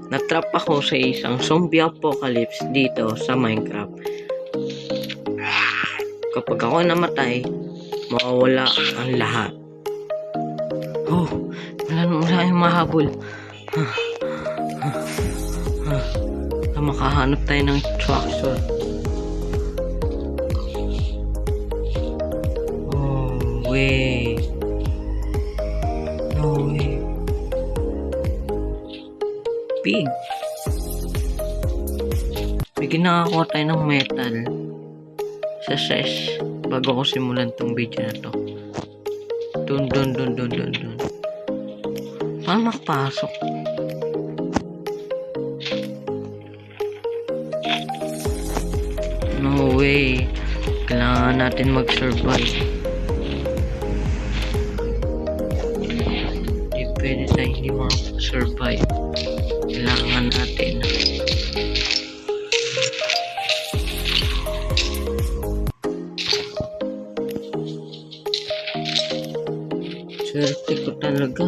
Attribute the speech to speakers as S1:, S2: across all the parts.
S1: Natrap ako sa isang zombie apocalypse dito sa Minecraft. Kapag ako namatay, mawawala ang lahat. Oh, wala yung mahabol. Makahanap tayo ng traction. Oh, wait. No way. Pig. Bigyan nakakuha tayo ng metal sa sesh bago ko simulan tong video na to. Dun. Paano makapasok? No way. Kailangan natin mag-survive. Hindi pwede tayo hindi mag-survive. Kailangan natin. Swerte ko talaga.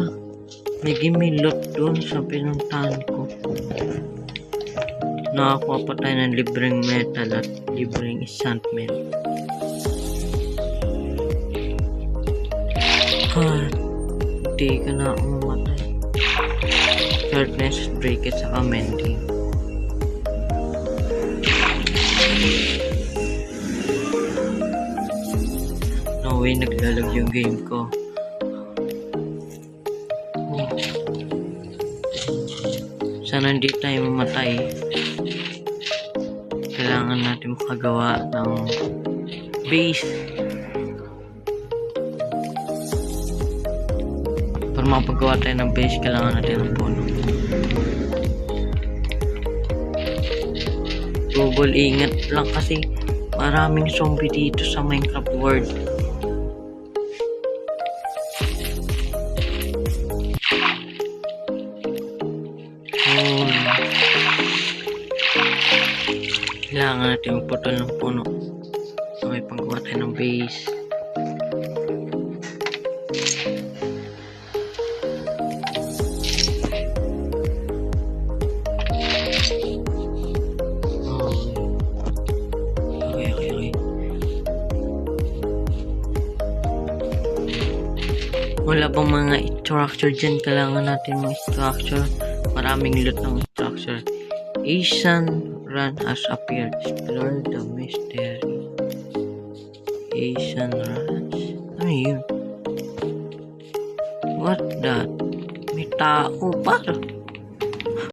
S1: May gimilot doon sa pinuntahan ko. Nakakuha pa tayo ng libreng metal at libreng enchantment. Hindi ka na umamatay. Sharpness, break it, saka mending. No way, naglalag yung game ko. Sana hindi tayo mamatay. Kailangan natin makagawa ng base para mapagawa tayo ng base. Kailangan natin ng puno. Google, ingat lang kasi maraming zombie dito sa Minecraft world. Kailangan natin magputol ng puno so may panggawa tayo ng base. Okay. Wala bang mga structure dyan? Kailangan natin mga structure. Maraming loot ng structure. Asian run has appeared. Explore the mystery. Asian runs? Ano yun? What that? May tao pa.